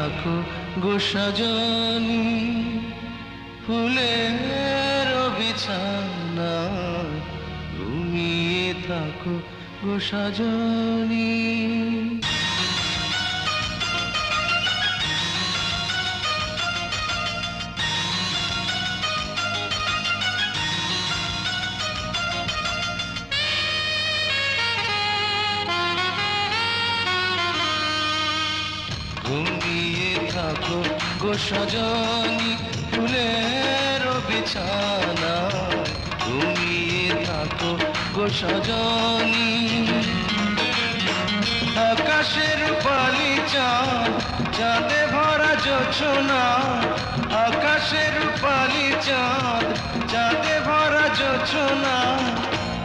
থাকো গো সজনী, ফুলের বিছানা ঘুমিয়ে থাকো গো সজনী। ঘুমিয়ে থাকো গো সজনী, ফুলের বিছানা ঘুমিয়ে থাকো গো সজনী। আকাশের পালি চাঁদ, চাঁদে ভরা জোছনা, আকাশের পালি চাঁদ, চাঁদে ভরা জোছনা,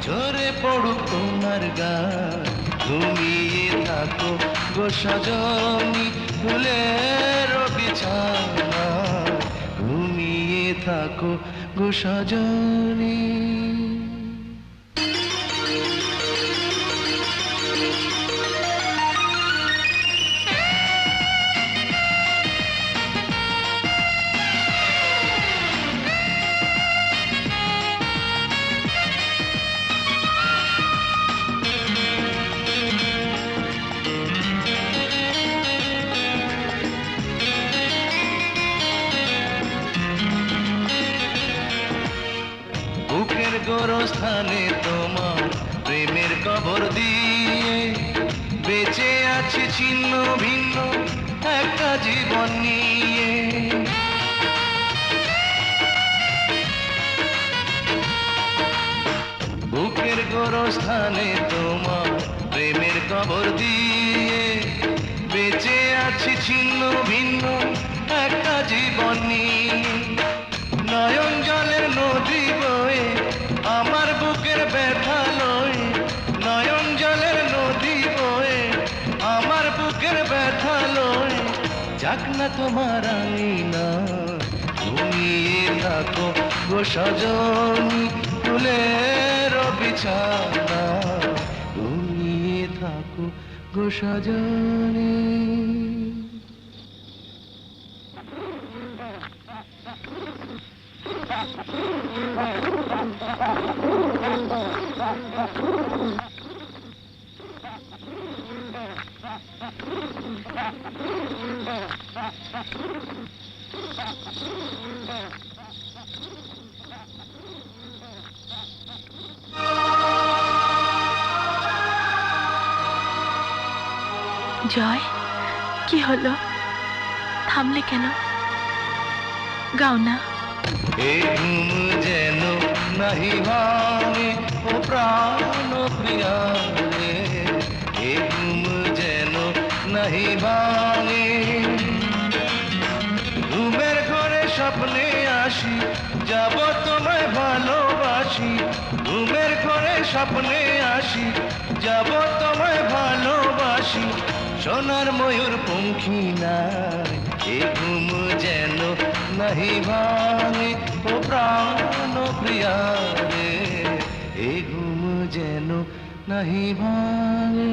ঝরে পড়ুক তোমার গান। ঘুমিয়ে থাকো গো সজনী, ফুলের বিছানা ঘুমিয়ে থাকো গো সজনী। বুকের গোরস্থানে তোমার প্রেমের কবর দিয়ে বেঁচে আছে ছিন্ন ভিন্ন একটা জীবন নিয়ে। বুকের গোরস্থানে তোমার প্রেমের কবর দিয়ে বেঁচে আছে ছিন্ন ভিন্ন একটা জীবন নিয়ে। নয়ন জলের নদী বয়ে আমার বুকের ব্যথা লয়, নয়ন জলের নদী বয়ে আমার বুকের ব্যথা লয়, যাক না তোমার আঙিনা। ঘুমিয়ে থাকো গো সজনী, ফুলের বিছানা ঘুমিয়ে থাকো গো সজনী। জয়, কি হলো? থামলে কেন? গাও না। এই ঘুম যেন নাহি ভাঙে ও প্রাণ প্রিয়া রে, এই ঘুম যেন নাহি ভাঙে। ঘুমের ঘরে স্বপ্নে আসি, যাব তোমায় ভালোবাসি। ঘুমের ঘরে স্বপ্নে আসি, যাব তোমায় ভালোবাসি। সোনার ময়ূর পঙ্খী নাই, এ ঘুম যেন নাহি ভাঙে ও প্রাণ প্রিয়া রে, এ ঘুম যেন নাহি ভাঙে।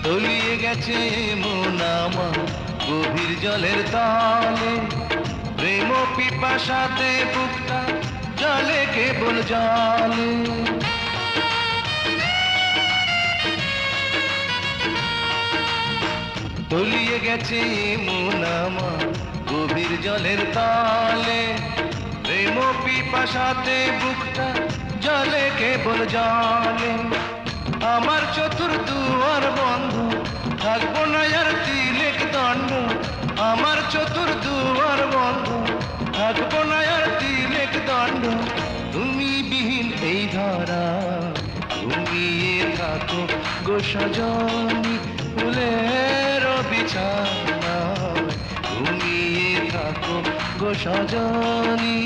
তলিয়ে গেছে মন আমার গভীর জলের তলে, প্রেম পিপাসাতে বুকটা জলে কেবল জলে। তলিয়ে গেছে মন আমার গভীর জলের তলে, প্রেম পিপাসাতে বুকটা জলে কেবল জলে। আমার চতুর্দুয়ার বন্ধ, থাকবো না আর তিলেক দণ্ড। আমার চতুর্দুয়ার বন্ধ, থাকবো না আর তিলেক দণ্ড। তুমি বিহীন এই ধরা, ঘুমিয়ে থাকো গো সজনী, ফুলের বিছানায় ঘুমিয়ে থাকো গো সজনী।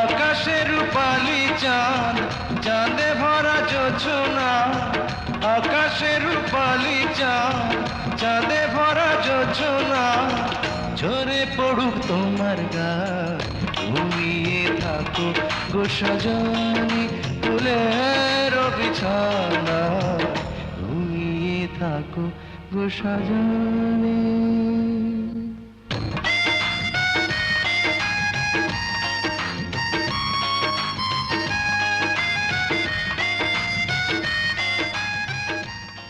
আকাশে রূপালি চাঁদ, চাঁদে ভরা জোছনা, আকাশে রূপালি চাঁদ, চাঁদে ভরা জোছনা, ঝরে পড়ুক তোমার গায়ে ঘুমিয়ে থাকো গো সজনী। ফুলের বিছানা ঘুমিয়ে থাকো গো সজনী।